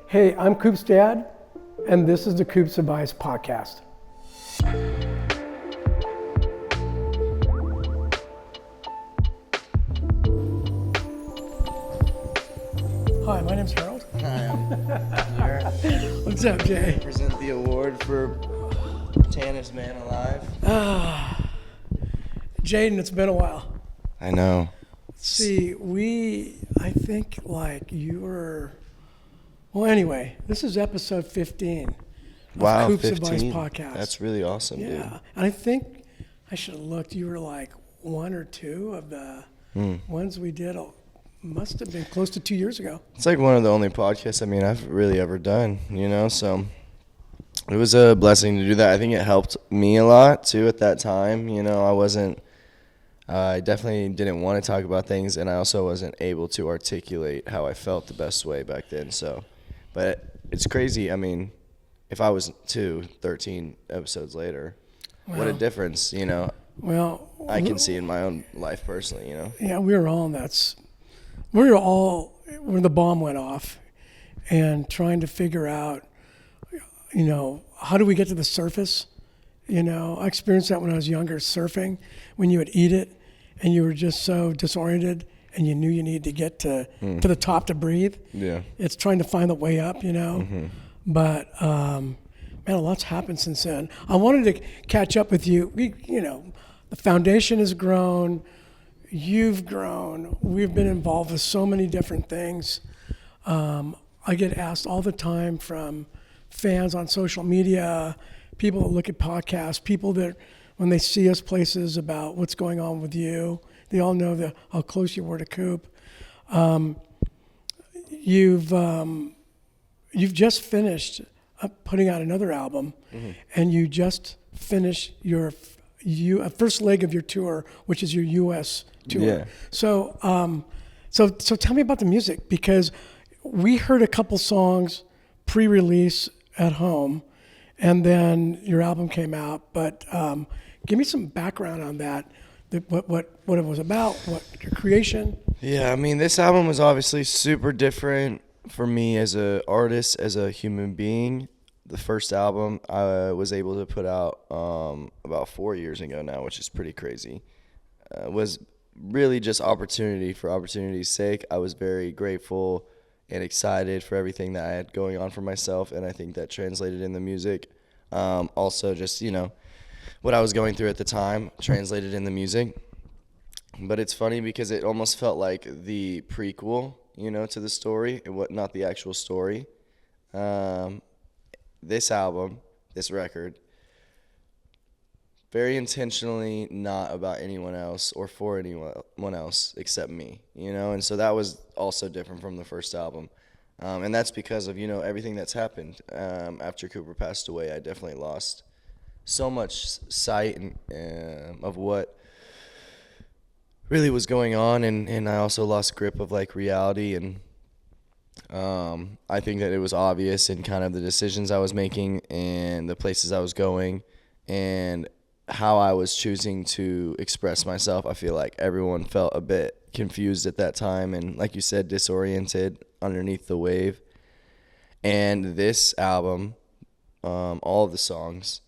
Hey, I'm Coop's dad, and this is the Coop's Advice podcast. Hi, my name's Harold. Hi, I'm here. What's up, Jay? Present the award for Tannest Man Alive. Jaden, it's been a while. I know. See, I think like you were, well, anyway, this is episode 15 of Wow, Coop's 15. Advice podcast. That's really awesome, dude. Yeah, and I think I should have looked. You were like one or two of the ones we did. Must have been close to 2 years ago. It's like one of the only podcasts I've really ever done, so it was a blessing to do that. I think it helped me a lot too at that time. I definitely didn't want to talk about things, and I also wasn't able to articulate how I felt the best way back then. But it's crazy. I mean, if I was 13 episodes later, what a difference, Well, I can see in my own life personally, Yeah, we were all in that. We were all when the bomb went off, and trying to figure out, how do we get to the surface? I experienced that when I was younger, surfing, when you would eat it and you were just so disoriented and you knew you needed to get to the top to breathe. Yeah. It's trying to find the way up, But, man, a lot's happened since then. I wanted to catch up with you. The foundation has grown. You've grown. We've been involved with so many different things. I get asked all the time from fans on social media, people that look at podcasts, people that when they see us places about what's going on with you, they all know how close you were to Coop. You've just finished putting out another album, and you just finished your first leg of your tour, which is your U.S. tour. Yeah. So tell me about the music, because we heard a couple songs pre-release at home, and then your album came out. But give me some background on that. What it was about, what your creation. Yeah, I mean, this album was obviously super different for me as an artist, as a human being. The first album I was able to put out about 4 years ago now, which is pretty crazy. Was really just opportunity for opportunity's sake. I was very grateful and excited for everything that I had going on for myself, and I think that translated in the music. Also just, what I was going through at the time translated in the music. But it's funny because it almost felt like the prequel, to the story, not the actual story. This album, this record, very intentionally not about anyone else or for anyone else except me, and so that was also different from the first album. And that's because of, everything that's happened. After Cooper passed away, I definitely lost so much sight of what really was going on, and I also lost grip of reality, and I think that it was obvious in kind of the decisions I was making and the places I was going and how I was choosing to express myself. I feel like everyone felt a bit confused at that time and, like you said, disoriented underneath the wave. And this album, all of the songs,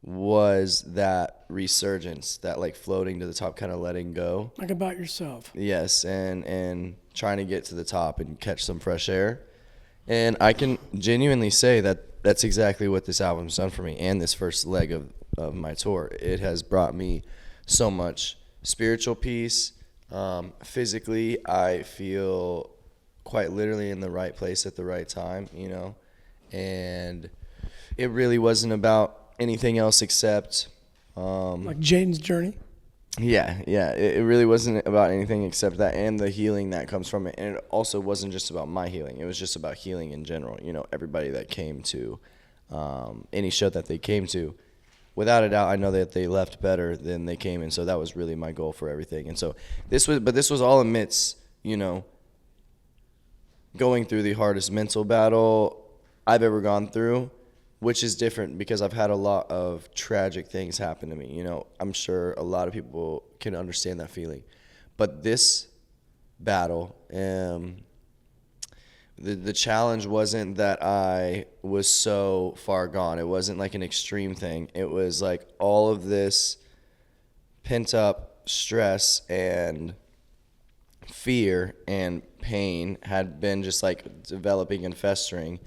was that resurgence, that floating to the top, kind of letting go. Like about yourself. Yes, and trying to get to the top and catch some fresh air. And I can genuinely say that that's exactly what this album's done for me, and this first leg of my tour. It has brought me so much spiritual peace. Physically, I feel quite literally in the right place at the right time, and it really wasn't about anything else except like Jaden's journey. Yeah, it really wasn't about anything except that, and the healing that comes from it. And it also wasn't just about my healing, it was just about healing in general. Everybody that came to any show that they came to, without a doubt, I know that they left better than they came in. So that was really my goal for everything. And so this was all amidst, going through the hardest mental battle I've ever gone through, which is different because I've had a lot of tragic things happen to me. I'm sure a lot of people can understand that feeling. But this battle, the challenge wasn't that I was so far gone. It wasn't like an extreme thing. It was like all of this pent up stress and fear and pain had been just like developing and festering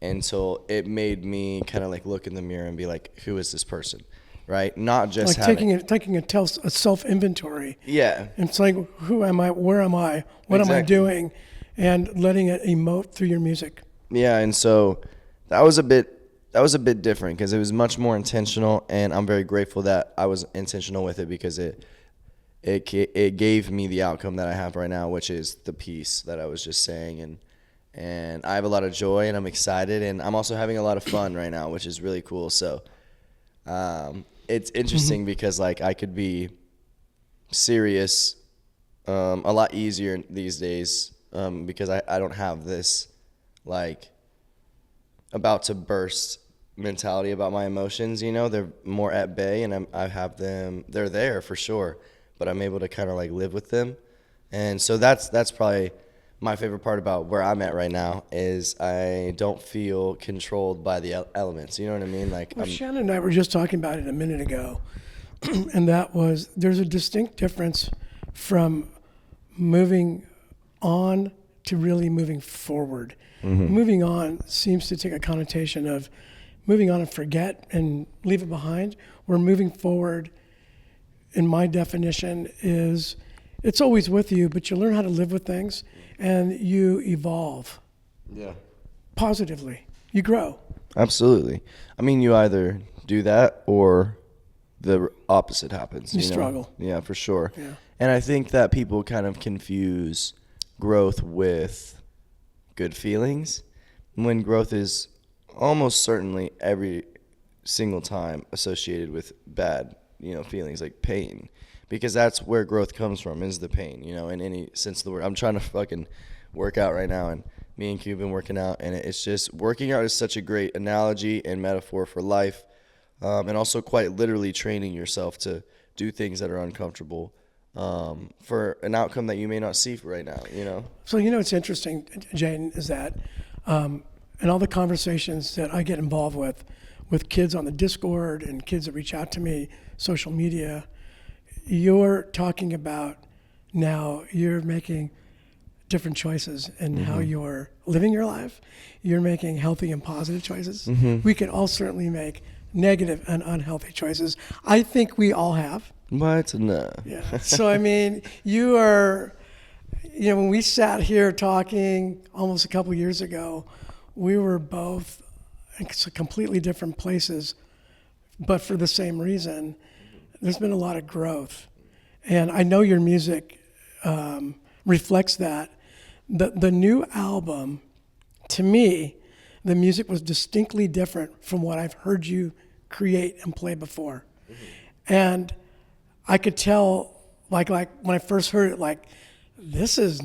until it made me kind of like look in the mirror and be like, who is this person? Right? Not just like taking a self inventory. Yeah. And it's like, who am I? Where am I? What am I doing? And letting it emote through your music. Yeah, and so that was a bit different because it was much more intentional, and I'm very grateful that I was intentional with it because it gave me the outcome that I have right now, which is the peace that I was just saying, and I have a lot of joy, and I'm excited, and I'm also having a lot of fun right now, which is really cool. So it's interesting because like I could be serious a lot easier these days because I don't have this like about to burst mentality about my emotions. You know, they're more at bay, and I have them. They're there for sure, but I'm able to kind of like live with them, and so that's probably my favorite part about where I'm at right now is I don't feel controlled by the elements. You know what I mean? Like, well, Shannon and I were just talking about it a minute ago, and that was there's a distinct difference from moving on to really moving forward. Moving on seems to take a connotation of moving on and forget and leave it behind, where moving forward, in my definition, is it's always with you, but you learn how to live with things and you evolve. Yeah. Positively. You grow. Absolutely. I mean, you either do that or the opposite happens. You know? struggle. Yeah, for sure. Yeah. And I think that people kind of confuse growth with good feelings when growth is almost certainly every single time associated with bad, feelings like pain, because that's where growth comes from, is the pain, in any sense of the word. I'm trying to fucking work out right now, and me and Coop have been working out, and it's just working out is such a great analogy and metaphor for life, and also quite literally training yourself to do things that are uncomfortable for an outcome that you may not see right now, So, it's interesting, Jaden, is that in all the conversations that I get involved with kids on the Discord and kids that reach out to me, social media, you're talking about now you're making different choices in how you're living your life. You're making healthy and positive choices. We can all certainly make negative and unhealthy choices. I think we all have. What? No. Yeah. So, I mean, you are, when we sat here talking almost a couple years ago, we were both in completely different places, but for the same reason. There's been a lot of growth. And I know your music reflects that. The new album, to me, the music was distinctly different from what I've heard you create and play before. And I could tell, like when I first heard it, like, this is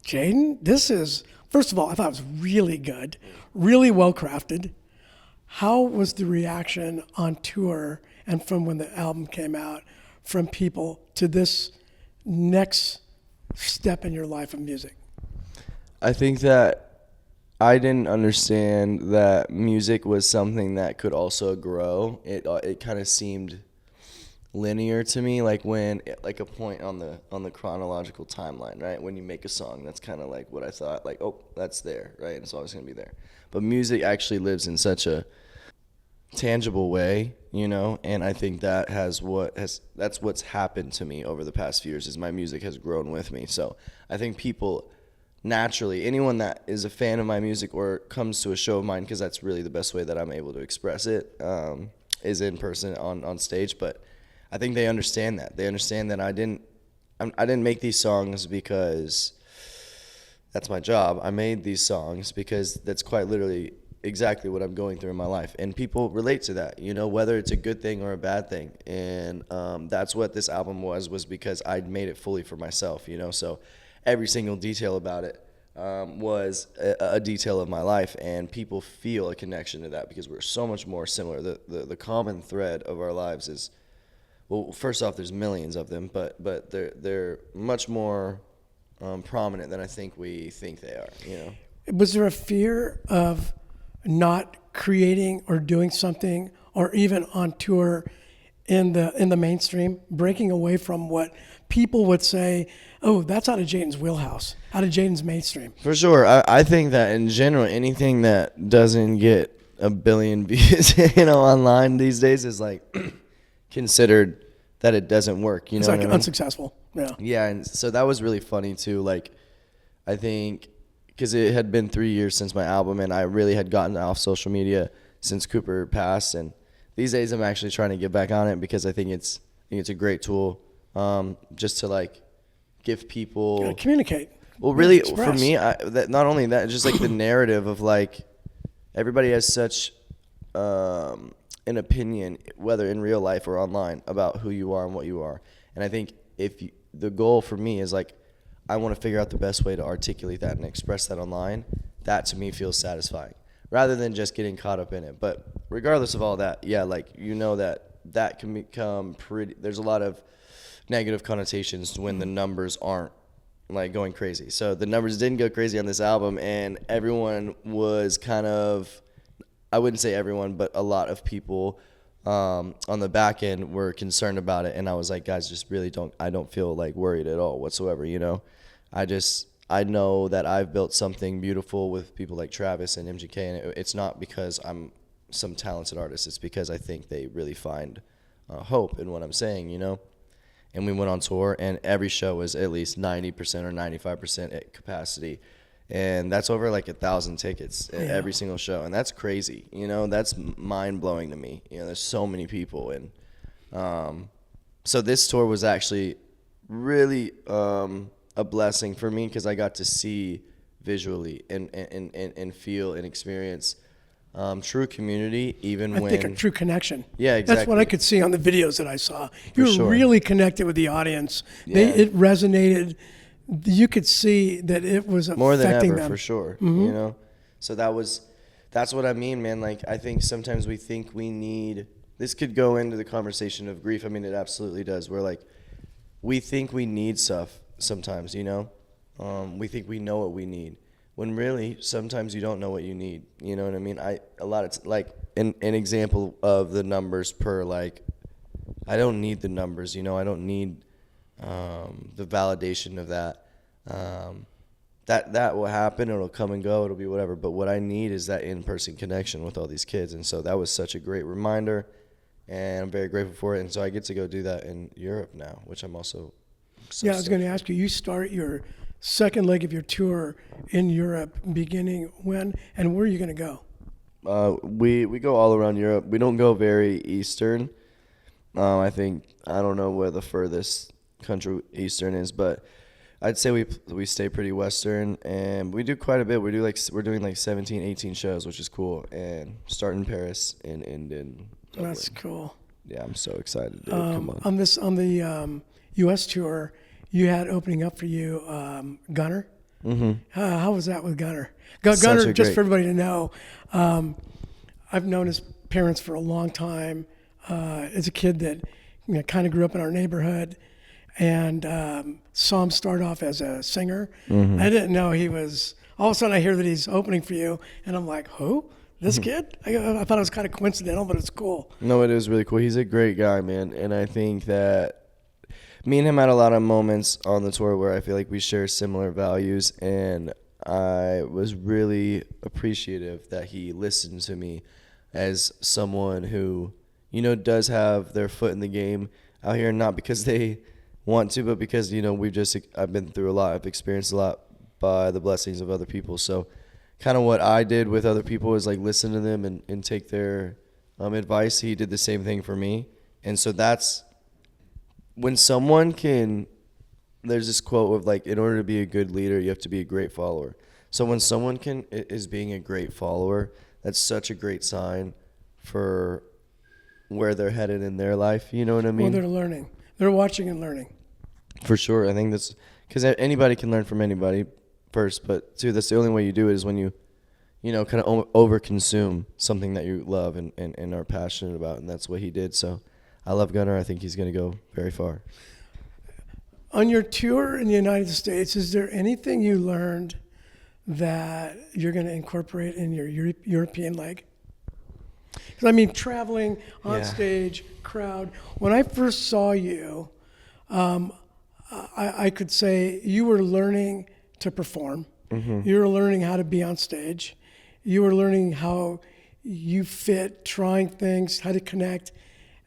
Jaden. First of all, I thought it was really good, really well crafted. How was the reaction on tour and from when the album came out from people to this next step in your life of music? I think that I didn't understand that music was something that could also grow. It kind of seemed linear to me, like a point on the chronological timeline, right? When you make a song, that's kind of like what I thought, like, oh, that's there, right? It's always going to be there. But music actually lives in such a tangible way, and I think that's what's happened to me over the past few years, is my music has grown with me. So I think people naturally, anyone that is a fan of my music or comes to a show of mine, because that's really the best way that I'm able to express it, is in person on stage. But I think they understand that. They understand that I didn't make these songs because that's my job. I made these songs because that's quite literally exactly what I'm going through in my life. And people relate to that, whether it's a good thing or a bad thing. And that's what this album was because I'd made it fully for myself, So every single detail about it was a detail of my life. And people feel a connection to that because we're so much more similar. The common thread of our lives is, well, first off, there's millions of them, but they're much more prominent than I think we think they are, Was there a fear of not creating or doing something, or even on tour in the mainstream, breaking away from what people would say, oh, that's out of Jaden's wheelhouse, out of Jaden's mainstream? For sure. I think that in general, anything that doesn't get a billion views, online these days is like considered that it doesn't work. It's know like what I mean? unsuccessful. Yeah. Yeah, and so that was really funny too. Like, I think because it had been 3 years since my album, and I really had gotten off social media since Cooper passed. And these days, I'm actually trying to get back on it because I think it's a great tool, just to like give people Communicate. Well, really, express. for me, that not only that, just like the narrative of like everybody has such an opinion, whether in real life or online, about who you are and what you are. And I think the goal for me is like, I want to figure out the best way to articulate that and express that online. That to me feels satisfying, rather than just getting caught up in it. But regardless of all that, yeah, like that can become pretty. There's a lot of negative connotations when the numbers aren't like going crazy. So the numbers didn't go crazy on this album, and everyone was kind of, I wouldn't say everyone, but a lot of people on the back end were concerned about it. And I was like, guys, just really I don't feel like worried at all whatsoever. I know that I've built something beautiful with people like Travis and MGK, and it's not because I'm some talented artist. It's because I think they really find hope in what I'm saying, And we went on tour, and every show was at least 90% or 95% at capacity. And that's over like 1,000 tickets at every single show. And that's crazy. That's mind blowing to me. There's so many people. And so this tour was actually really a blessing for me, because I got to see visually and feel and experience true community, even when... I think a true connection. Yeah, exactly. That's what I could see on the videos that I saw. You were sure. really connected with the audience. Yeah. It resonated. You could see that it was more than affecting ever, them. for sure. Mm-hmm. So that's what I mean, man. Like, I think sometimes we think we need... This could go into the conversation of grief. I mean, it absolutely does. We're like, we think we need stuff sometimes, we think we know what we need, when really sometimes you don't know what you need. You know what I mean? An example of the numbers per, like, I don't need the numbers, I don't need the validation of that. That will happen, it'll come and go, it'll be whatever, but what I need is that in-person connection with all these kids. And so that was such a great reminder, and I'm very grateful for it. And so I get to go do that in Europe now, which I'm also I was going to ask you start your second leg of your tour in Europe beginning when, and where are you going to go? We go all around Europe. We don't go very eastern. I don't know where the furthest country eastern is, but I'd say we stay pretty western, and we do quite a bit. We're doing like 17, 18 shows, which is cool, and start in Paris and end in Dublin. That's cool. Yeah, I'm so excited, dude. Come on. On the U.S. tour, you had opening up for you Gunner. Mm-hmm. How was that with Gunner? Gunner, just for everybody to know, I've known his parents for a long time. As a kid that kind of grew up in our neighborhood, and saw him start off as a singer. Mm-hmm. I didn't know he was. All of a sudden, I hear that he's opening for you, and I'm like, who? This kid? I thought it was kind of coincidental, but it's cool. No, it is really cool. He's a great guy, man, and I think that me and him had a lot of moments on the tour where I feel like we share similar values, and I was really appreciative that he listened to me as someone who, does have their foot in the game out here, not because they want to, but because, I've been through a lot. I've experienced a lot by the blessings of other people. So kind of what I did with other people is like listen to them and take their advice. He did the same thing for me. And so that's when someone there's this quote of like, in order to be a good leader, you have to be a great follower. So when someone is being a great follower, that's such a great sign for where they're headed in their life. You know what I mean? Well, they're learning. They're watching and learning. For sure. I think that's because anybody can learn from anybody first, but two, that's the only way you do it is when you kind of over-consume something that you love and are passionate about, and that's what he did. So I love Gunner. I think he's going to go very far. On your tour in the United States, is there anything you learned that you're going to incorporate in your European leg? 'Cause, I mean, traveling on Yeah. stage, crowd. When I first saw you, I could say you were learning to perform. You were learning how to be on stage. You were learning how you fit, trying things, how to connect.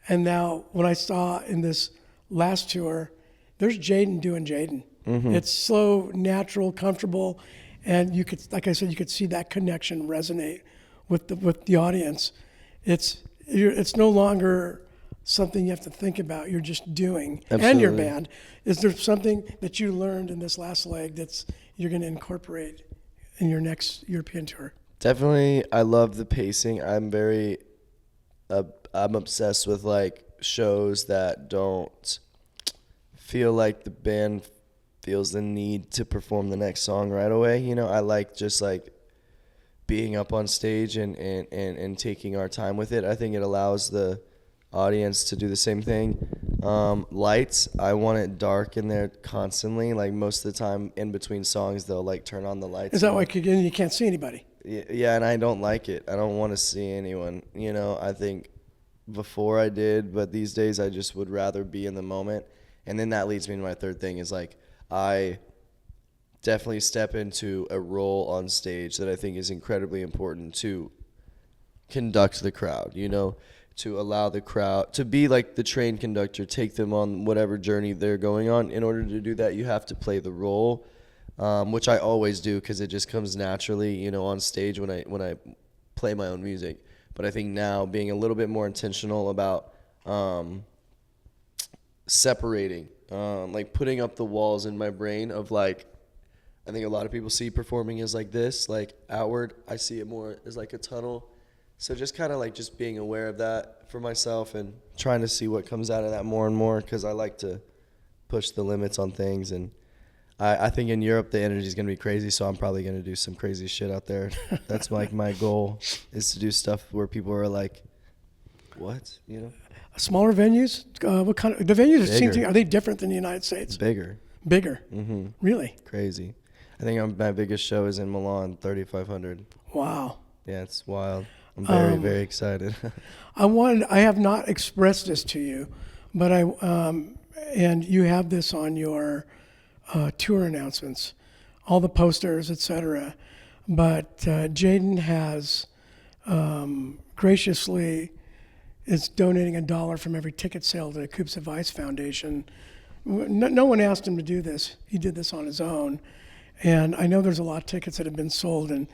And now, when I saw in this last tour, there's Jaden doing Jaden. It's so natural, comfortable, and you could, like I said, you could see that connection resonate with the audience. It's no longer something you have to think about. You're just doing, and your Absolutely. band. Is there something that you learned in this last leg that's you're going to incorporate in your next European tour? Definitely, I love the pacing. I'm obsessed with like shows that don't feel like the band feels the need to perform the next song right away. You know, I like just like being up on stage and taking our time with it. I think it allows the audience to do the same thing. Lights, I want it dark in there constantly. Like most of the time in between songs, they'll like turn on the lights. Is that why you can't see anybody? Yeah, and I don't like it. I don't want to see anyone. You know, I think before I did, but these days I just would rather be in the moment. And then that leads me to my third thing is like I definitely step into a role on stage that I think is incredibly important to conduct the crowd, you know, to allow the crowd to be like the train conductor, take them on whatever journey they're going on. In order to do that, you have to play the role, which I always do because it just comes naturally, you know, on stage when I play my own music. But I think now being a little bit more intentional about separating, like putting up the walls in my brain of like, I think a lot of people see performing as like this, like outward. I see it more as like a tunnel. So just kind of like just being aware of that for myself and trying to see what comes out of that more and more because I like to push the limits on things. And I think in Europe the energy is going to be crazy, so I'm probably going to do some crazy shit out there. That's like my goal is to do stuff where people are like, what, you know? Smaller venues? What kind of the venues? Bigger. Are they different than the United States? Bigger. Bigger. Mm-hmm. Really? Crazy. I think my biggest show is in Milan, 3,500. Wow. Yeah, it's wild. I'm very, very excited. I have not expressed this to you, but and you have this on your tour announcements, all the posters, etc. But Jaden has graciously is donating $1 from every ticket sale to the Coop's Advice Foundation. No one asked him to do this. He did this on his own. And I know there's a lot of tickets that have been sold in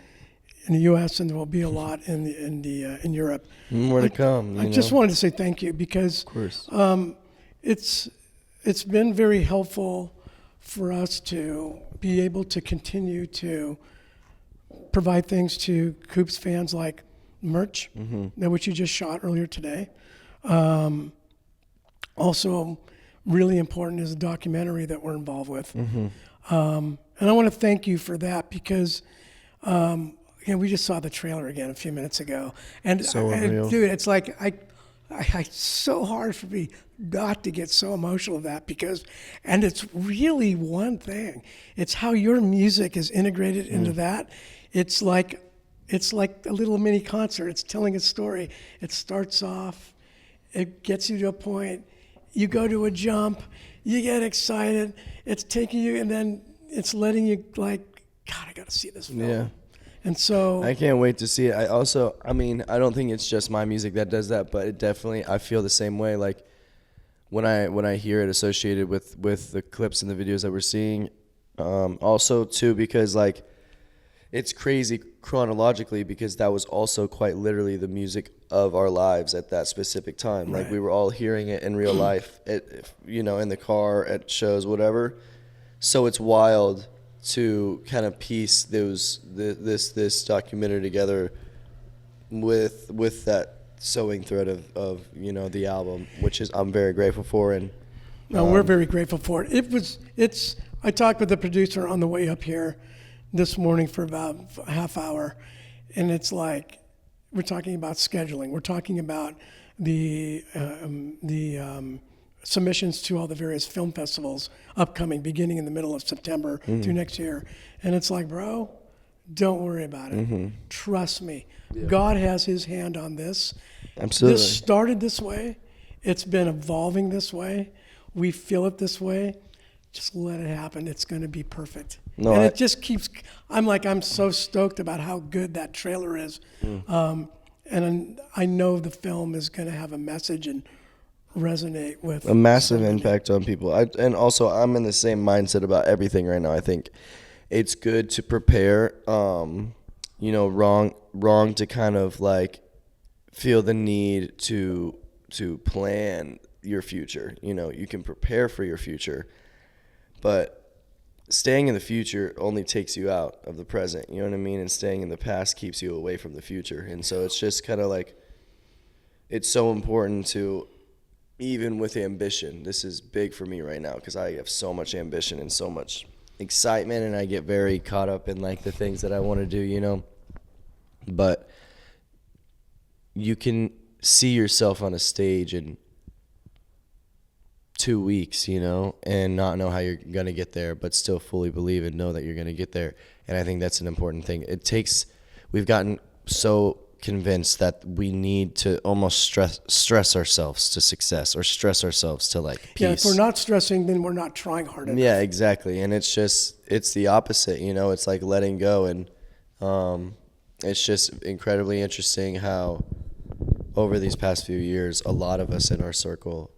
the U.S. and there will be a lot in Europe. More to come. I just wanted to say thank you because Of course. it's been very helpful for us to be able to continue to provide things to Coop's fans like merch, which you just shot earlier today. Also, really important is a documentary that we're involved with. And I want to thank you for that because, we just saw the trailer again a few minutes ago. And, So unreal. dude, it's like, it's so hard for me not to get so emotional of that because, and it's really one thing. It's how your music is integrated into that. It's like a little mini concert. It's telling a story. It starts off, it gets you to a point, you go to a jump, you get excited, it's taking you, and then it's letting you like, God, I got to see this film. Yeah. And so I can't wait to see it. I don't think it's just my music that does that, but it definitely, I feel the same way. Like when I hear it associated with the clips and the videos that we're seeing, also too, because like it's crazy chronologically because that was also quite literally the music of our lives at that specific time. Right. Like we were all hearing it in real life, in the car, at shows, whatever. So it's wild to kind of piece this documentary together with that sewing thread of the album, which is I'm very grateful for. And no, we're very grateful for it. I talked with the producer on the way up here this morning for about a half hour, and it's like we're talking about scheduling. We're talking about the submissions to all the various film festivals upcoming, beginning in the middle of September through next year. And it's like, bro, Don't worry about it. Trust me. Yeah. God has his hand on this. Absolutely. This started this way. It's been evolving this way. We feel it this way. Just let it happen. It's going to be perfect. No, and I- it just keeps, I'm so stoked about how good that trailer is. And I know the film is going to have a message and resonate with a massive somebody. impact on people. And also, I'm in the same mindset about everything right now. I think it's good to prepare. Wrong to kind of like feel the need to plan your future. You can prepare for your future, but staying in the future only takes you out of the present. You know what I mean? And staying in the past keeps you away from the future. And so it's just kind of like, it's so important to, even with ambition, this is big for me right now because I have so much ambition and so much excitement, and I get very caught up in like the things that I want to do, but you can see yourself on a stage in 2 weeks, and not know how you're going to get there, but still fully believe and know that you're going to get there. And I think that's an important thing. We've gotten so convinced that we need to almost stress ourselves to success or stress ourselves to like peace. Yeah, if we're not stressing, then we're not trying hard enough. Yeah, exactly. And it's the opposite, it's like letting go. And it's just incredibly interesting how over these past few years, a lot of us in our circle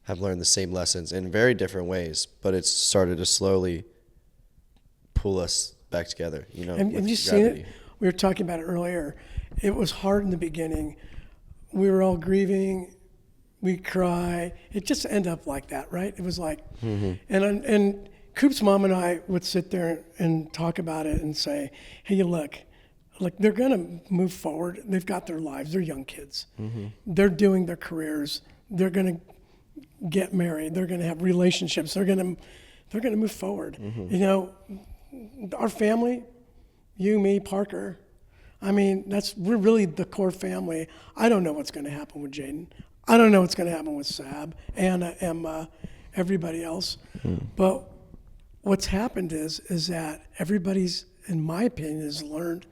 have learned the same lessons in very different ways, but it's started to slowly pull us back together, And with you seen gravity. it? We were talking about it earlier. It was hard in the beginning. We were all grieving. We cry. It just ended up like that, right? It was like, and Coop's mom and I would sit there and talk about it and say, hey, look, they're going to move forward. They've got their lives. They're young kids. They're doing their careers. They're going to get married. They're going to have relationships. They're going to move forward. Our family, you, me, Parker, we're really the core family. I don't know what's going to happen with Jaden. I don't know what's going to happen with Sab, Anna, Emma, everybody else. But what's happened is that everybody's, in my opinion, has learned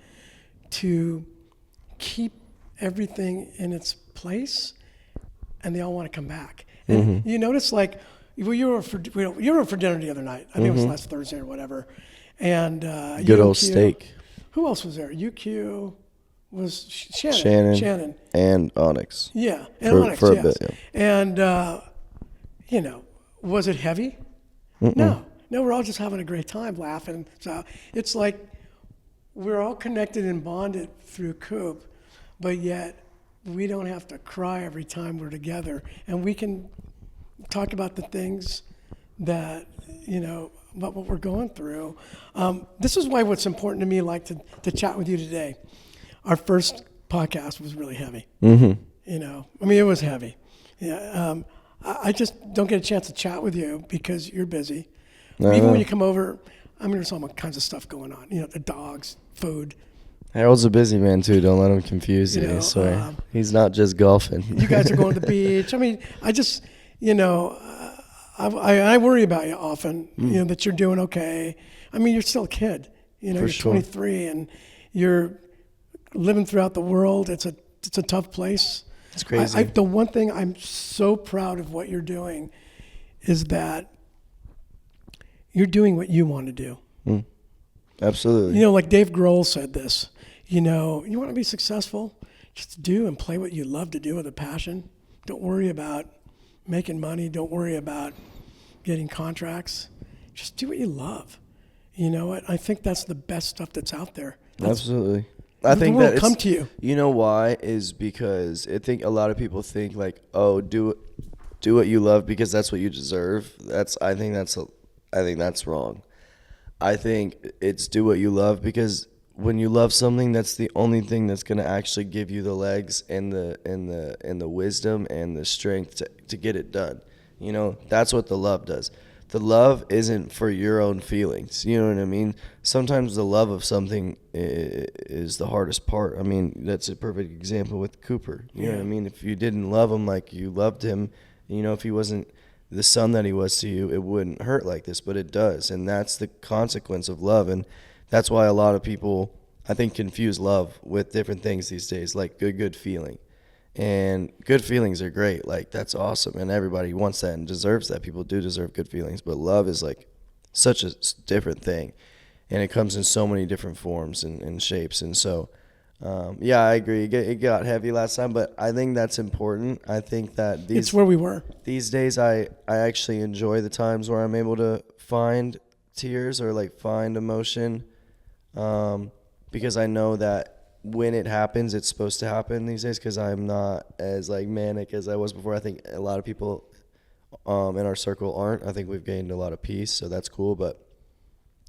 to keep everything in its place, and they all want to come back. And you notice, you were for dinner the other night. I think it was last Thursday or whatever. And Good old UQ steak. Who else was there? UQ was Shannon. And Onyx. Yeah, and For- Onyx, for a yes. bit, yeah. And, was it heavy? No, we're all just having a great time laughing. So it's like we're all connected and bonded through Coop, but yet we don't have to cry every time we're together. And we can talk about the things that, about what we're going through. This is why what's important to me, to chat with you today. Our first podcast was really heavy. It was heavy. Yeah. I just don't get a chance to chat with you because you're busy. Even when you come over, there's all kinds of stuff going on. The dogs, food. Harold's a busy man too. Don't let him confuse you. You know, I swear. He's not just golfing. You guys are going to the beach. I just, I worry about you often, that you're doing okay. You're still a kid. You're sure. 23 and you're living throughout the world. It's a tough place. It's crazy. The one thing I'm so proud of what you're doing is that you're doing what you want to do. Absolutely. Like Dave Grohl said this, you want to be successful, just do and play what you love to do with a passion. Don't worry about making money. Don't worry about getting contracts. Just do what you love. You know what? I think that's the best stuff that's out there. Absolutely. I think will that come to you. You know why? Is because I think a lot of people think like, oh, do what you love because that's what you deserve. I think that's wrong. I think it's do what you love because when you love something, that's the only thing that's going to actually give you the legs and the wisdom and the strength to get it done. That's what the love does. The love isn't for your own feelings. You know what I mean? Sometimes the love of something is the hardest part. That's a perfect example with Cooper. You know what I mean? If you didn't love him like you loved him, if he wasn't the son that he was to you, it wouldn't hurt like this, but it does. And that's the consequence of love. And that's why a lot of people I think, confuse love with different things these days, like good feeling. And good feelings are great. Like, that's awesome. And everybody wants that and deserves that. People do deserve good feelings. But love is, like, such a different thing. And it comes in so many different forms and shapes. And so, yeah, I agree. It got heavy last time, but I think that's important. I think that It's where we were. these days I actually enjoy the times where I'm able to find tears or, like, find emotion, because I know that when it happens, it's supposed to happen these days, because I'm not as, like, manic as I was before. I think a lot of people in our circle aren't. I think we've gained a lot of peace, so that's cool. But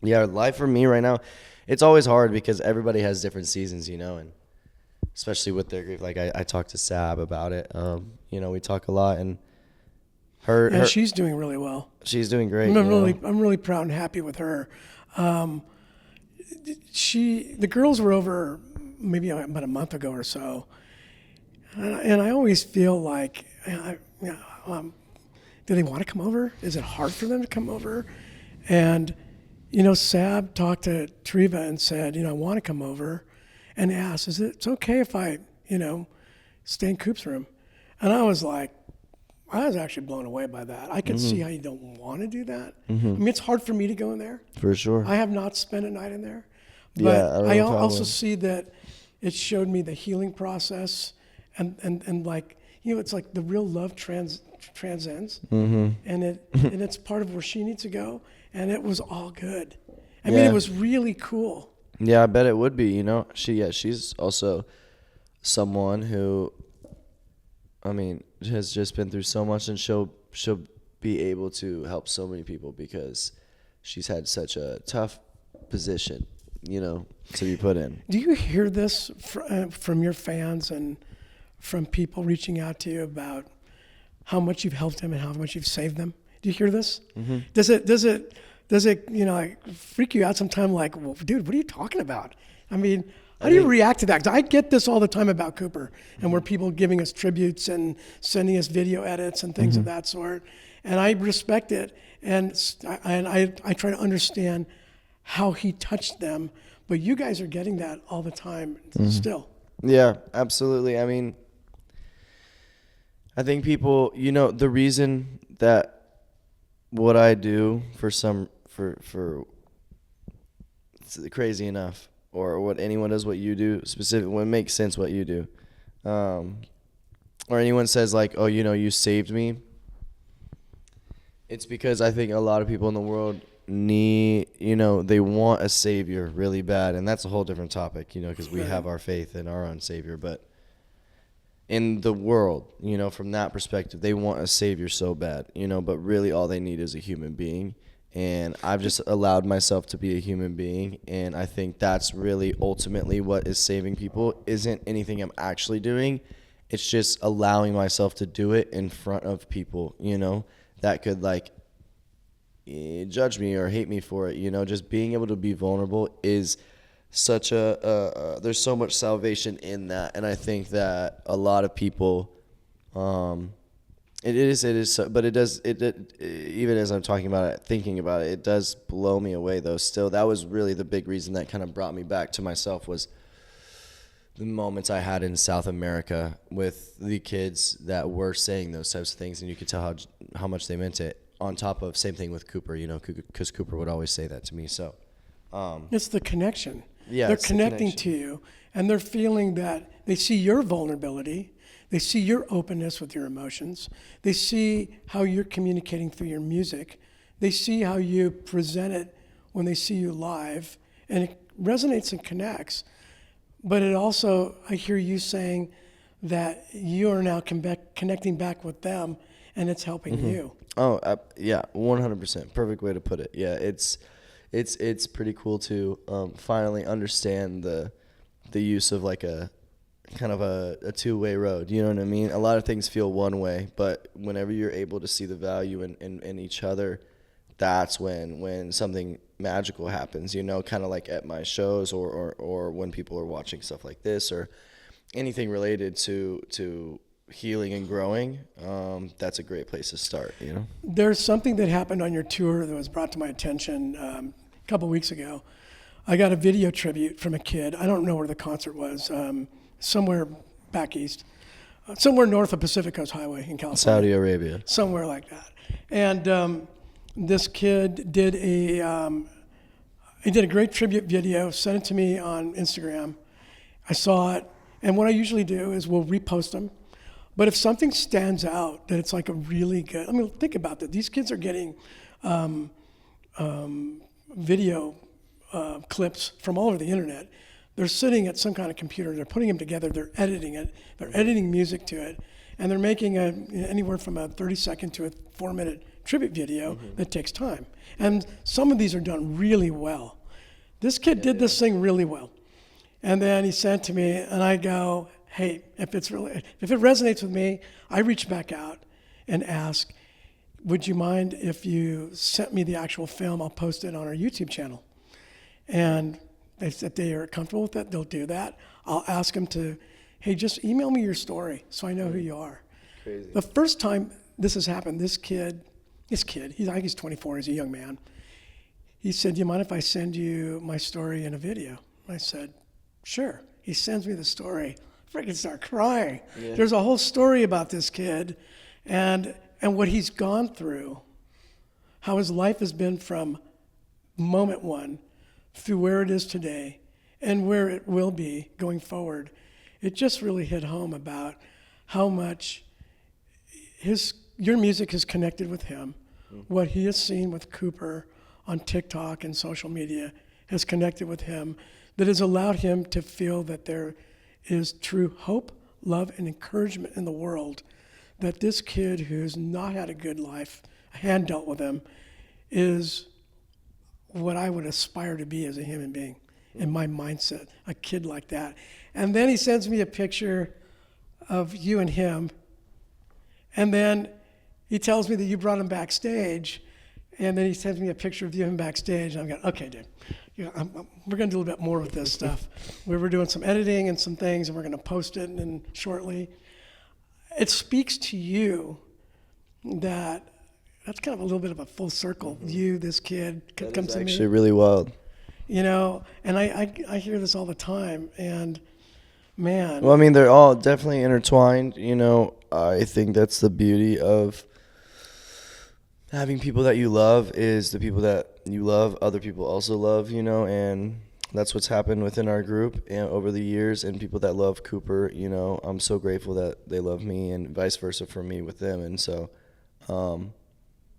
yeah, life for me right now, it's always hard because everybody has different seasons, and especially with their grief. Like, I talked to Sab about it. We talk a lot, and her she's doing really well. she's doing great. I'm really proud and happy with her. The girls were over maybe about a month ago or so, and I always feel like, do they want to come over? Is it hard for them to come over? And Sab talked to Treva and said, I want to come over, and asked, it's okay if I, stay in Coop's room? And I was actually blown away by that. I could see how you don't want to do that. I mean, it's hard for me to go in there. For sure. I have not spent a night in there. But Yeah, I also see that it showed me the healing process, and like, it's like the real love transcends, and it's part of where she needs to go, and it was all good. I mean, it was really cool. Yeah, I bet it would be. She's also someone who, I mean, has just been through so much, and she'll be able to help so many people because she's had such a tough position, to be put in. Do you hear this from your fans and from people reaching out to you about how much you've helped them and how much you've saved them? Do you hear this? Mm-hmm. Does it like freak you out sometime? Like, well, dude, what are you talking about? I mean, how do you react to that? 'Cause I get this all the time about Cooper, and where people giving us tributes and sending us video edits and things of that sort. And I respect it, and I try to understand how he touched them. But you guys are getting that all the time still. Yeah, absolutely. I mean, I think people, the reason that what I do for it's crazy enough, or what anyone does what you do specific, when it makes sense what you do, or anyone says like, oh, you saved me, it's because I think a lot of people in the world need, they want a savior really bad, and that's a whole different topic, because we have our faith in our own savior, but in the world, from that perspective, they want a savior so bad, but really all they need is a human being. And I've just allowed myself to be a human being. And I think that's really ultimately what is saving people. Isn't anything I'm actually doing. It's just allowing myself to do it in front of people, that could like judge me or hate me for it. Just being able to be vulnerable is such there's so much salvation in that. And I think that a lot of people, it is, but it does, even as I'm talking about it, thinking about it, it does blow me away though. Still, that was really the big reason that kind of brought me back to myself, was the moments I had in South America with the kids that were saying those types of things, and you could tell how much they meant it. On top of, same thing with Cooper, because Cooper would always say that to me. So, it's the connection. Yeah, they're connecting to you, and they're feeling that they see your vulnerability. They see your openness with your emotions. They see how you're communicating through your music. They see how you present it when they see you live, and it resonates and connects. But it also, I hear you saying that you are now connecting back with them, and it's helping you. Oh, yeah, 100%. Perfect way to put it. Yeah, it's pretty cool to finally understand the use of like a kind of a two-way road. You know what I mean? A lot of things feel one way, but whenever you're able to see the value in each other, that's when something magical happens, kind of like at my shows or when people are watching stuff like this or anything related to healing and growing. That's a great place to start, There's something that happened on your tour that was brought to my attention a couple weeks ago. I got a video tribute from a kid. I don't know where the concert was. Somewhere back east, somewhere north of Pacific Coast Highway in California. Saudi Arabia. Somewhere like that. And this kid did he did a great tribute video, sent it to me on Instagram. I saw it, and what I usually do is we'll repost them. But if something stands out that it's like a really good, I mean, think about that. These kids are getting video clips from all over the internet. They're sitting at some kind of computer, they're putting them together, they're editing it, they're editing music to it, and they're making anywhere from a 30-second to a 4-minute tribute video that takes time. And some of these are done really well. This kid did this thing really well. And then he sent to me, and I go, hey, if it resonates with me, I reach back out and ask, would you mind if you sent me the actual film? I'll post it on our YouTube channel. And they said they are comfortable with that, they'll do that. I'll ask them to, hey, just email me your story so I know who you are. Crazy. The first time this has happened, this kid, I think he's 24, he's a young man. He said, do you mind if I send you my story in a video? I said, sure. He sends me the story. I freaking start crying. Yeah. There's a whole story about this kid and what he's gone through, how his life has been from moment one through where it is today and where it will be going forward. It just really hit home about how much your music has connected with him. What he has seen with Cooper on TikTok and social media has connected with him, that has allowed him to feel that there is true hope, love, and encouragement in the world, that this kid who's not had a good life, a hand dealt with him, is what I would aspire to be as a human being in my mindset, a kid like that. And then he sends me a picture of you and him, and then he tells me that you brought him backstage, and then he sends me a picture of you and him backstage, and I'm going, okay, dude, we're going to do a little bit more with this stuff. We're doing some editing and some things, and we're going to post it and shortly. It speaks to you that's kind of a little bit of a full circle. You, this kid, comes to me. That's actually really wild. And I hear this all the time, and man. Well, I mean, they're all definitely intertwined. I think that's the beauty of having people that you love, is the people that you love, other people also love, and that's what's happened within our group over the years, and people that love Cooper, I'm so grateful that they love me, and vice versa for me with them. And so,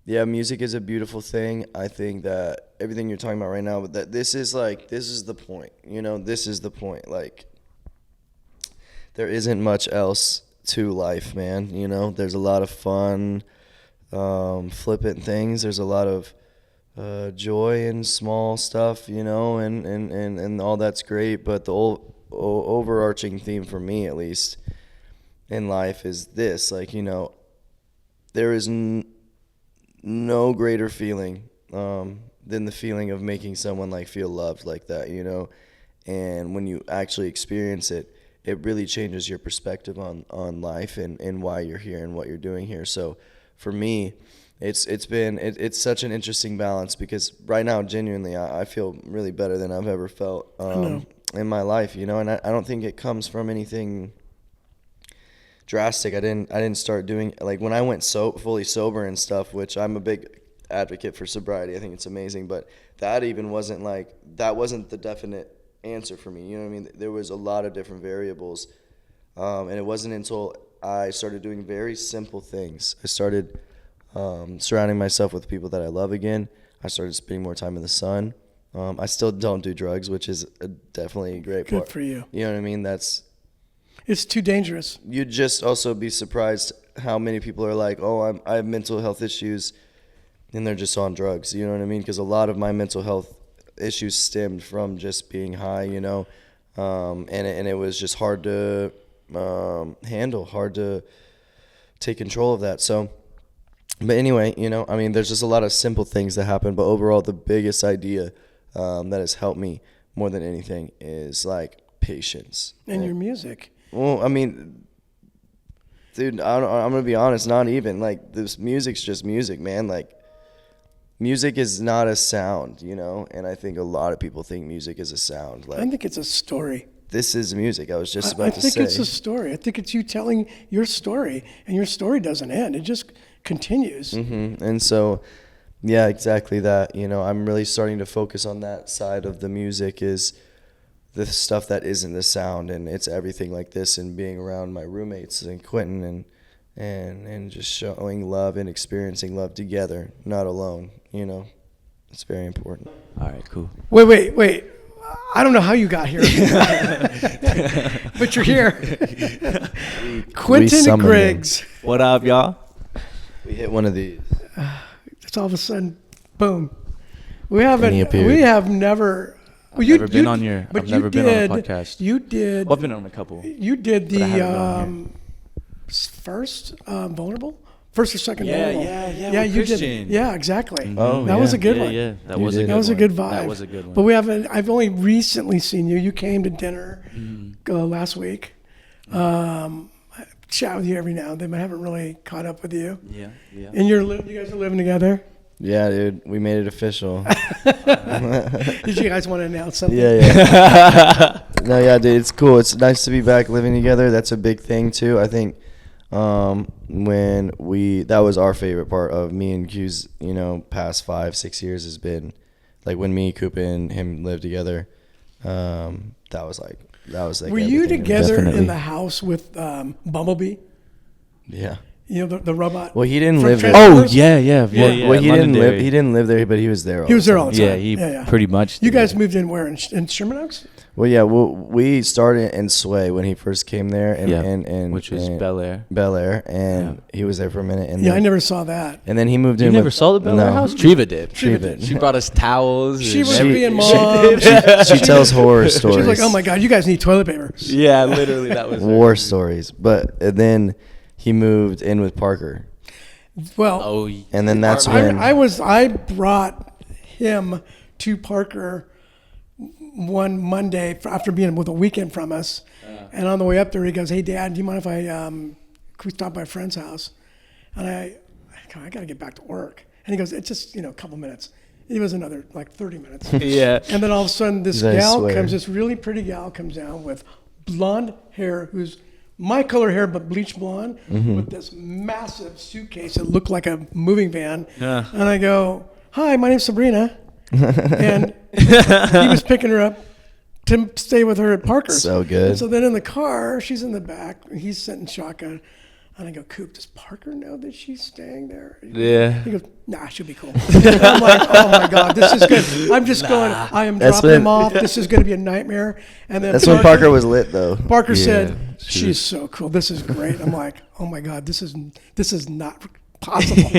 yeah, music is a beautiful thing. I think that everything you're talking about right now, that this is the point, this is the point. Like, there isn't much else to life, man. There's a lot of fun, flippant things. There's a lot of joy in small stuff, and all that's great. But the overarching theme for me, at least, in life is this. There is no greater feeling than the feeling of making someone feel loved like that, and when you actually experience it, it really changes your perspective on life and why you're here and what you're doing here. So for me, it's such an interesting balance, because right now, genuinely, I feel really better than I've ever felt in my life, and I don't think it comes from anything drastic. I didn't start doing, when I went fully sober and stuff, which I'm a big advocate for sobriety. I think it's amazing, but that even wasn't that wasn't the definite answer for me. You know what I mean? There was a lot of different variables, and it wasn't until I started doing very simple things. I started surrounding myself with people that I love again. I started spending more time in the sun. I still don't do drugs, which is definitely a great part. Good for you. You know what I mean? It's too dangerous. You'd just also be surprised how many people are like, oh, I have mental health issues, and they're just on drugs. You know what I mean? Because a lot of my mental health issues stemmed from just being high, and it was just hard to handle, hard to take control of that. So, but anyway, there's just a lot of simple things that happen, but overall, the biggest idea that has helped me more than anything is patience. And your music. Well, dude, I'm gonna be honest. Not even this music's just music, man. music is not a sound, you know, and I think a lot of people think music is a sound. I Like, think it's a story. this is music. I was just I about to think say. it's a story. I think it's you telling your story, and your story doesn't end. It just continues. And so, yeah, exactly that. You know, I'm really starting to focus on that side of the music, is the stuff that isn't the sound, and it's everything like this, and being around my roommates and Quinton, and just showing love and experiencing love together, not alone. You know, it's very important. All right, cool. Wait. I don't know how you got here, but you're here. Quinton summoned Griggs. What up, y'all? We hit one of these. It's all of a sudden, boom. And he appeared. We have never. Well, I've never been on your. I've never been on a podcast. You did. Well, I've been on a couple. You did but I haven't been on the first vulnerable, first or second Yeah, vulnerable. yeah, with you Christian. did. Yeah, exactly. Oh, that was a good yeah, one. Yeah, that You was a did. good That was a one. good vibe. That was a good one. But we haven't. I've only recently seen you. You came to dinner last week. I chat with you every now and then, but I haven't really caught up with you. Yeah. And you guys are living together. Yeah, dude, we made it official. Did you guys want to announce something? Yeah. No, yeah, dude, it's cool. It's nice to be back living together. That's a big thing too. I think that was our favorite part of me and Q's, you know, past 5-6 years has been like when me, Coop, and him lived together. That was like Were you everything. together Definitely. in the house with Bumblebee? Yeah. You know, the robot? Well, he didn't From live there. Transformers? Oh yeah. Well, he didn't live. Londonderry. He didn't live there, but he was there. He was there all the time. Yeah, he pretty much. You did. guys moved in where? In Sherman Oaks? Well, yeah. Well, we started in Sway when he first came there, and which was and Bel Air. Bel Air, and he was there for a minute, and Yeah, then, I never saw that. and then he moved in. You never with- saw the Bel Air No. house? Treva did. Treva. She brought us towels. She and was everything. being mom. She tells horror stories. She was like, "Oh my God, you guys need toilet paper." Yeah, literally, that was War stories. But then he moved in with Parker, Well, Oh, and then that's when I brought him to Parker one Monday after being with a weekend from us, and on the way up there, he goes, "Hey, Dad, do you mind if can we stop by a friend's house?" And I got to get back to work, and he goes, "It's just a couple minutes." It was another like 30 minutes. Yeah. And then all of a sudden, this I gal swear. comes, this really pretty gal comes down with blonde hair, who's my color hair, but bleach blonde, with this massive suitcase that looked like a moving van. Yeah. And I go, "Hi, my name's Sabrina." And he was picking her up to stay with her at Parker's. So good. And so then in the car, she's in the back, he's sitting shotgun. And I go, "Coop, does Parker know that she's staying there?" Yeah. He goes, "Nah, she'll be cool." I'm like, "Oh my God, this is good." I'm just going, I am That's dropping him when- off. This is going to be a nightmare. And then that's when Parker was lit though. Parker Yeah, said, she "She's was- so cool. This is great." I'm like, "Oh my God, this is not possible."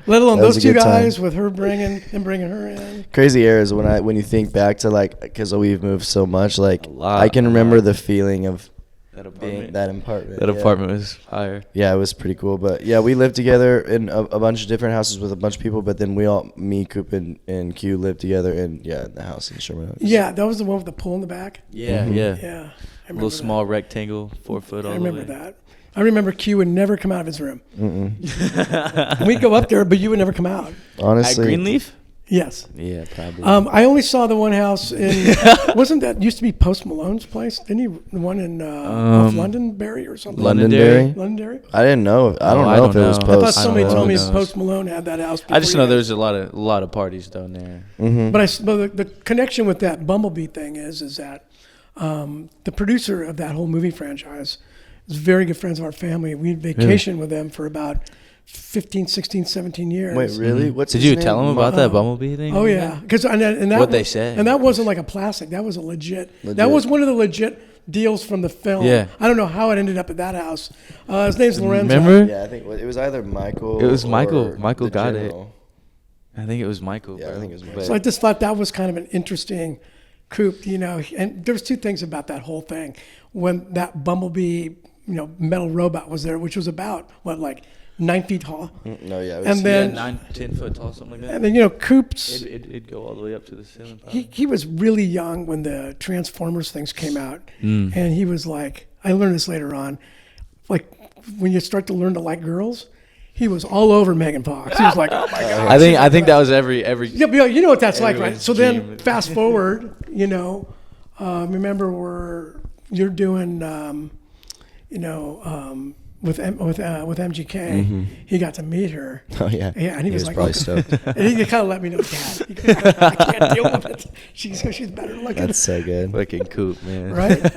Let alone That was those a two good time. guys with her bringing her in. Crazy eras when you think back to like, because we've moved so much. Like lot, I can remember the feeling of That being apartment. that apartment. That yeah. apartment was fire. Yeah, it was pretty cool. But yeah, we lived together in a bunch of different houses with a bunch of people. But then me, Coop, and Q lived together in the house in Sherman Oaks. Yeah, that was the one with the pool in the back. Yeah. Mm-hmm. Yeah, I remember Little that. small rectangle, 4 foot all I the remember way. that. I remember Q would never come out of his room. We'd go up there, but you would never come out. At Honestly, Greenleaf? Yes. Yeah, probably. I only saw the one house in, wasn't that used to be Post Malone's place? Didn't he, the one in off Londonderry or something? Londonderry. Londonderry? I didn't know. I don't I know don't if it was know. post. I thought somebody know. told me Who knows? Post Malone had that house. I just before know you there's a lot of parties down there. But the connection with that Bumblebee thing is that the producer of that whole movie franchise is very good friends of our family. We vacationed with them for about 15, 16, 17 years. Wait, really? What's Did his you name? tell them about that Bumblebee thing? Oh yeah, because and that What'd they was- say? And that wasn't like a plastic. That was a legit. That Legit. was one of the legit deals from the film. Yeah. I don't know how it ended up at that house. His name's Lorenzo. Remember? Yeah, I think it was either Michael. It was Michael. or Michael the got it. general. I think it was Michael. Yeah, I bro. think it was Michael. But- So I just thought that was kind of an interesting coup, and there's two things about that whole thing. When that Bumblebee, metal robot was there, which was about, like 9 feet tall. No, yeah. It was, And then- yeah, 10 foot tall, something like that. And then, Coop's, It'd go all the way up to the ceiling. probably. he was really young when the Transformers things came out. Mm. And he was like, I learned this later on, like when you start to learn to like girls, he was all over Megan Fox. He was like, oh my God. I think that was every. Yeah, but you know what that's like, right? Everyone's So then dream. fast forward, remember you're doing, with MGK, he got to meet her. Oh yeah. Yeah, and he was like, probably stoked. and he kind of let me know, Dad, I can't deal with it. She's better looking. That's so good. Fucking Coop, man. Right?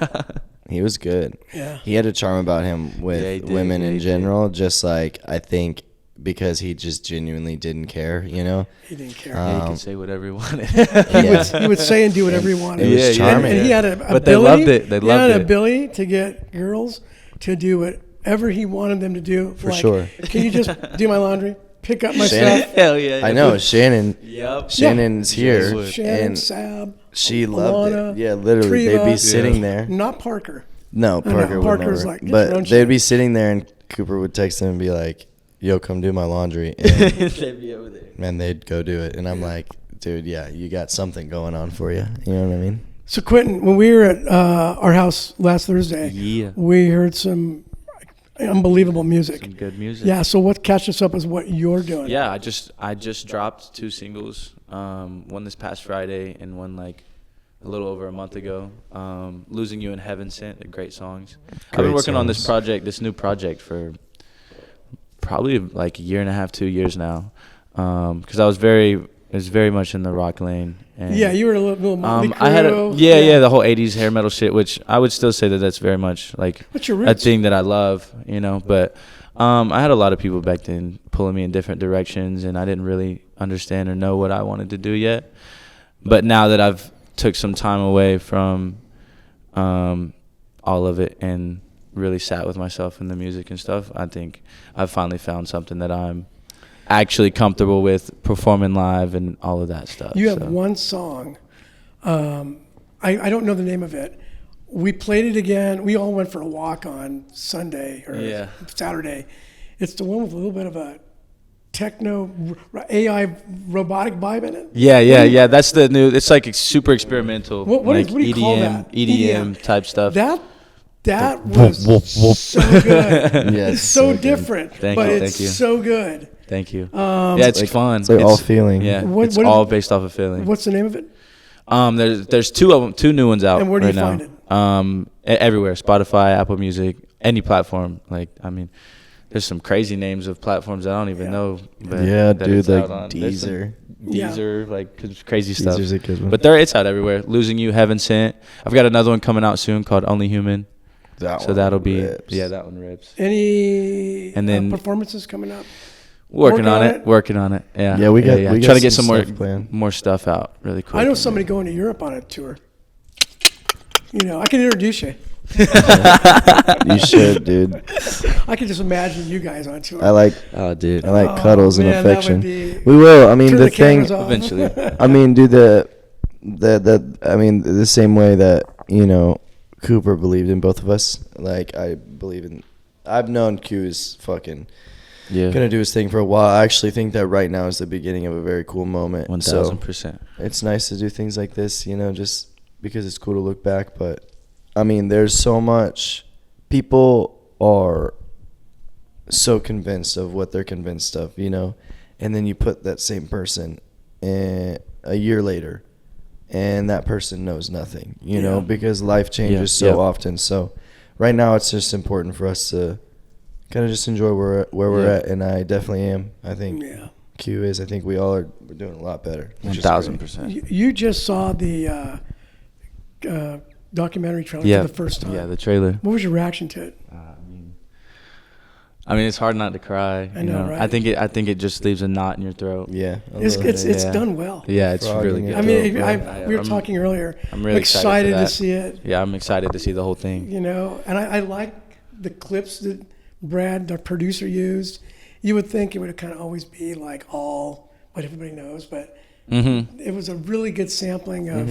He was good. Yeah. He had a charm about him with Yeah, he did. women Yeah, in he did. general, just like I think because he just genuinely didn't care, He didn't care. Yeah, he could say whatever he wanted. He would say and do whatever he wanted. It was Yeah, charming. And he had a But they ability. loved it. They He loved had an it. ability to get girls to do whatever he wanted them to do. For sure. Can you just do my laundry? Pick up my Shannon- stuff. Hell yeah. I know Shannon. Yep. Shannon's here, would. Shannon, and Sab, she loved Alana, it. Yeah, literally, Treva. they'd be sitting there. not Parker. No, know, Parker would Parker's never. like, get your own but shit. they'd be sitting there, and Cooper would text them and be like, "Yo, come do my laundry," and They'd be over there. man, they'd go do it. And I'm like, dude, yeah, you got something going on for you. You know what I mean? So Quinton, when we were at our house last Thursday, Yeah. we heard some unbelievable music. Some good music. Yeah. So what catch us up is what you're doing. Yeah, I just dropped 2 singles. One this past Friday and one like a little over a month ago. Losing You and Heaven Sent, they're great songs. I've been Great working on songs. this new project for probably like a year and a half, 2 years now. Because I was very much in the rock lane. And Yeah, you were a little Motley Crue. I had the whole 80s hair metal shit, which I would still say that that's very much like What's your a roots? thing that I love, but I had a lot of people back then pulling me in different directions, and I didn't really understand or know what I wanted to do yet. But now that I've took some time away from all of it and really sat with myself in the music and stuff, I think I've finally found something that I'm actually comfortable with performing live and all of that stuff. You have so. one song. I don't know the name of it. We played it again. We all went for a walk on Sunday or Yeah. Saturday. It's the one with a little bit of a techno AI robotic vibe in it. Yeah. That's the new. It's like super experimental. What like do you call that? EDM type stuff. That was so good. Yeah, It's so good. different, Thank but you, it's thank you. so good. Thank you. Yeah, it's like- fun. it's like all feeling. Yeah, What- it's what- all based off of feeling. What's the name of it? There's 2 of them, 2 new ones out And where do right you now. find it? Everywhere, Spotify, Apple Music, any platform. There's some crazy names of platforms I don't even know. But Yeah, that dude, it's like out on. There's some Deezer. Yeah. Deezer, like crazy stuff. Deezer's a good one. But it's out everywhere. Losing You, Heaven Sent. I've got another one coming out soon called Only Human. That So one that'll be rips. that one rips. Any And then- performances coming up? Working on it. Yeah. Yeah, we got Trying to get some stuff planned. more stuff out really quick. I know somebody going to Europe on a tour. I can introduce you. You should, dude. I can just imagine you guys on tour. I like Oh, dude. cuddles and man, that would affection. be- We will. I mean, Turn the the thing. cameras off. Eventually. I mean, dude, the same way that Cooper believed in both of us. Like I believe in. I've known Q is fucking Yeah. gonna do his thing for a while. I actually think that right now is the beginning of a very cool moment. 1000%. It's nice to do things like this, just because it's cool to look back. But I mean, there's so much. People are so convinced of what they're convinced of, and then you put that same person a year later, and that person knows nothing, Yeah. because life changes so often. So right now it's just important for us to kind of just enjoy where we're at, and I definitely am. I think Yeah. Q is. I think we all we're doing a lot better. which is great. 1000%. You just saw the documentary trailer Yeah. for the first time. Yeah, the trailer. What was your reaction to it? I mean, it's hard not to cry. I know, right? I think it just leaves a knot in your throat. Yeah, a It's little bit. it's Yeah. done well. Yeah, it's Frogging really it good. I mean, dope, we were I'm- talking earlier. I'm really excited for to that. see it. Yeah, I'm excited to see the whole thing. And I like the clips that Brad, the producer, used. You would think it would kind of always be like all what everybody knows, but Mm-hmm. it was a really good sampling of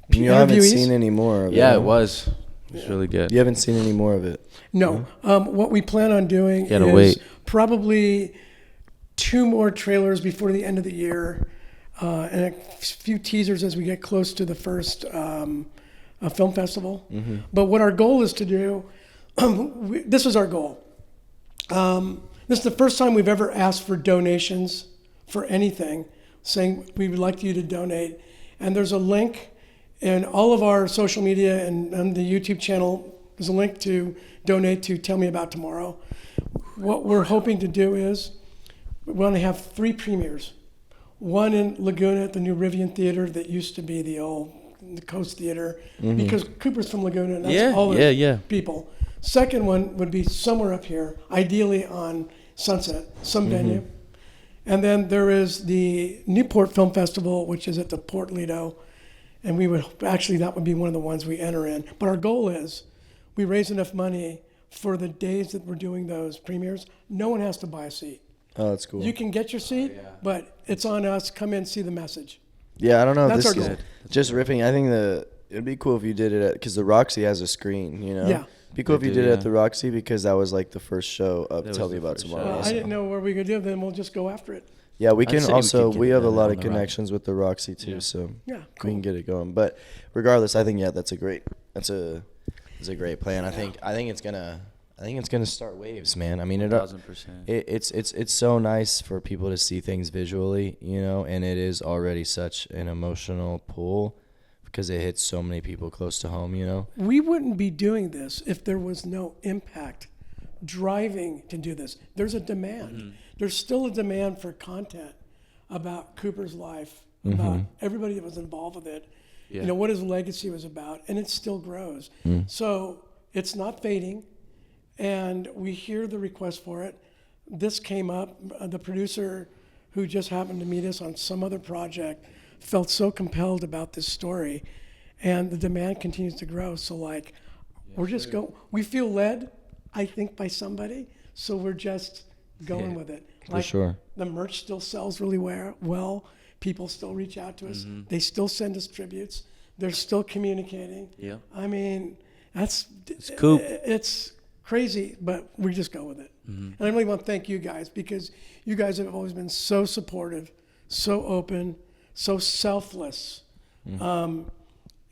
You haven't interviewees. seen any more of it. Yeah, huh? it was. It was really good. You haven't seen any more of it. No. What we plan on doing Gotta is wait. probably 2 more trailers before the end of the year, and a few teasers as we get close to the first film festival. But what our goal is to do, this is our goal. This is the first time we've ever asked for donations for anything, saying we would like you to donate. And there's a link in all of our social media and on the YouTube channel. There's a link to donate to Tell Me About Tomorrow. What we're hoping to do is we want to have 3 premieres. One in Laguna at the new Rivian Theater that used to be the Coast Theater, because Cooper's from Laguna and that's all the people. Second one would be somewhere up here, ideally on Sunset, some venue. And then there is the Newport Film Festival, which is at the Port Lido. And that would be one of the ones we enter in. But our goal is we raise enough money for the days that we're doing those premieres. No one has to buy a seat. Oh, that's cool. You can get your seat, but it's on us. Come in, see the message. Yeah, I don't know. That's This our is goal. just ripping. I think it'd be cool if you did it because the Roxy has a screen, you know? Yeah. It'd be cool if They you do, did it yeah. at the Roxy because that was like the first show of That Tell was Me the About first Tomorrow. show. Well, I didn't know where we could do it. Then we'll just go after it. Yeah, we I'd can say we also, could we get have a it lot on of the Roxy. connections with the Roxy too, Yeah. so Yeah, we cool. can get it going. But regardless, I think, that's a great plan. I think it's gonna start waves, man. I mean, 1,000%. it's so nice for people to see things visually, and it is already such an emotional pull because it hits so many people close to home, We wouldn't be doing this if there was no impact driving to do this. There's a demand. There's still a demand for content about Cooper's life, about everybody that was involved with it, Yeah. what his legacy was about, and it still grows. So it's not fading, and we hear the request for it. This came up. The producer who just happened to meet us on some other project felt so compelled about this story, and the demand continues to grow. So we feel led, I think, by somebody, so we're just going with it. For sure. The merch still sells really well. People still reach out to us. They still send us tributes. They're still communicating. Yeah. I mean, it's Coop. It's crazy, but we just go with it. And I really want to thank you guys because you guys have always been so supportive, so open, so selfless.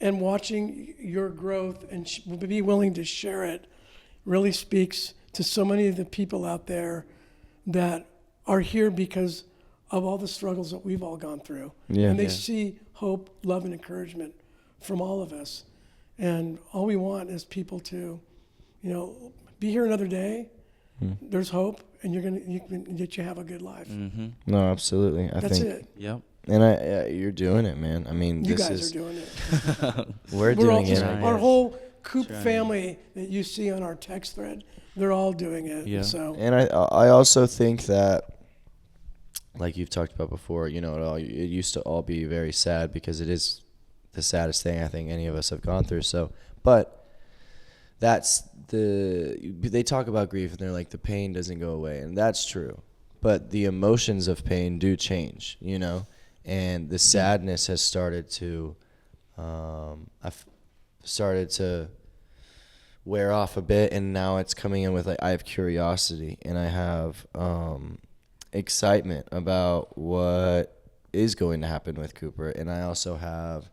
And watching your growth and be willing to share it really speaks to so many of the people out there that are here because of all the struggles that we've all gone through. Yeah. And they Yeah. see hope, love, and encouragement from all of us. And all we want is people to, be here another day. There's hope, and you can have a good life. No, absolutely. That's think, it. Yep. And you're doing it, man. I mean, You this guys is are doing it. we're We're all, doing it. right our here. whole Coop family that you see on our text thread, they're all doing it. Yeah. So And I also think that, like you've talked about before, it used to all be very sad because it is the saddest thing I think any of us have gone through. So, but they talk about grief and they're like the pain doesn't go away, and that's true. But the emotions of pain do change, and the sadness has started to, I've started to wear off a bit, and now it's coming in with I have curiosity and I have excitement about what is going to happen with Cooper, and I also have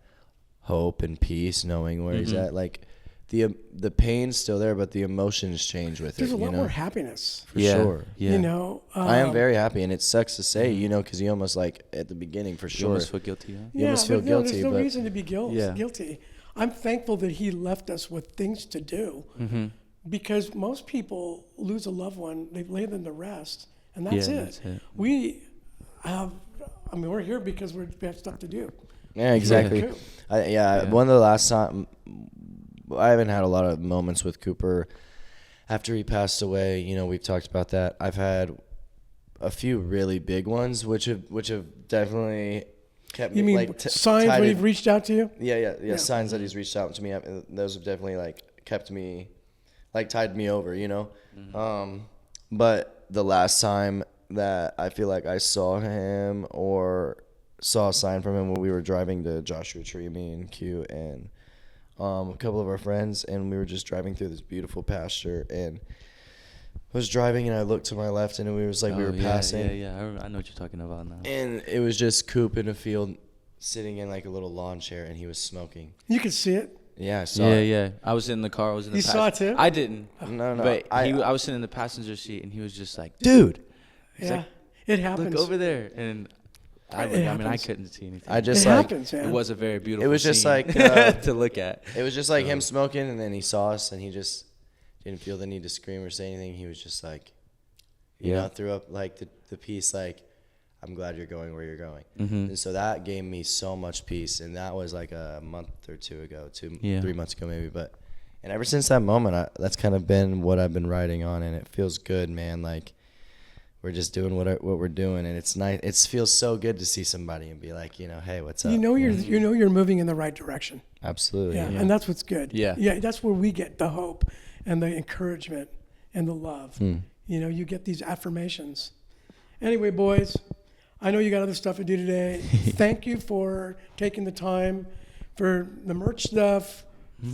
hope and peace knowing where he's at. Like the pain's still there, but the emotions change with there's it. a lot more happiness. For sure. Yeah. I am very happy, and it sucks to say, because you almost at the beginning for You sure. almost feel guilty, huh? You almost feel but guilty, there's no but- reason to be Yeah. guilty. I'm thankful that he left us with things to do, because most people lose a loved one, they lay them to rest, and that's Yeah, it. that's it. We're here because we have stuff to do. Yeah, exactly. Cool. One of the last time, I haven't had a lot of moments with Cooper after he passed away. We've talked about that. I've had a few really big ones, which have definitely kept me. You mean signs when he's reached out to you? Yeah. Signs that he's reached out to me. Those have definitely kept me, tied me over. But the last time that I feel like I saw him or saw a sign from him when we were driving to Joshua Tree, me and Q and a couple of our friends, and we were just driving through this beautiful pasture, and I was driving and I looked to my left, and we were passing. Yeah. I know what you're talking about now. And it was just Coop in a field sitting in a little lawn chair, and he was smoking. You could see it. Yeah, I saw Yeah, it. yeah. I was in the car. I was in the You saw it too? I didn't. No, But I I was sitting in the passenger seat, and he was just like, dude, he's Yeah, like, it happens. look over there. And I happens. couldn't see anything. I just It like happens, man. It was a very beautiful It was just scene like, to look at. it was just like him smoking, and then he saw us, and he just didn't feel the need to scream or say anything. He was just like, you know, threw up like the piece like, I'm glad you're going where you're going. And so that gave me so much peace, and that was like a month or two ago, 3 months ago maybe. And ever since that moment, that's kind of been what I've been writing on, and it feels good, man. Like, we're just doing what we're doing, and it's nice. It feels so good to see somebody and be like, you know, hey, what's up? You know you're moving in the right direction. Absolutely. Yeah, and that's what's good. Yeah. Yeah, that's where we get the hope and the encouragement and the love. You know, you get these affirmations. Anyway, boys, I know you got other stuff to do today. Thank you for taking the time for the merch stuff,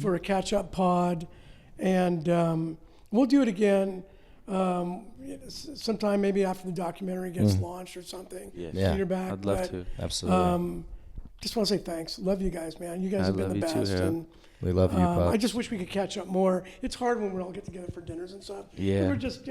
for a catch-up pod, and we'll do it again sometime maybe after the documentary gets launched or something. Yeah. You're back. I'd love to. Absolutely. Just want to say thanks. Love you guys, man. You guys have been love the you too, best. Harold. And We love you, Pop. I just wish we could catch up more. It's hard when we all get together for dinners and stuff. Yeah. We're just,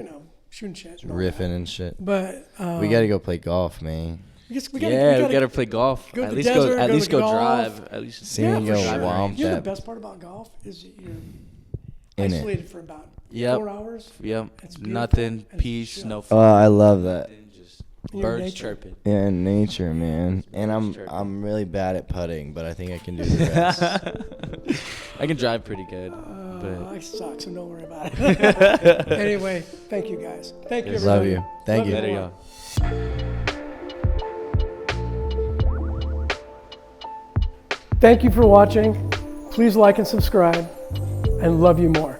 shooting shit. And all Riffing that. and shit. But We got to go play golf, man. we We gotta play golf. go to At the least desert, go. At go least to go golf. drive. At least Seeing for go sure. womp You know the that best part about golf is that you're in it. isolated for about Yep. 4 hours. Yep. It's beautiful. Nothing. And it's Peace. chill. No. Oh, I love that. Just You're birds nature. chirping. Yeah, in nature, man. And Chirping. I'm really bad at putting, but I think I can do the rest. I can drive pretty good. I suck, so don't worry about it. Anyway, thank you guys. Thank you, Love everybody. you. Thank you. Later, a y'all. Thank you for watching. Please like and subscribe, and love you more.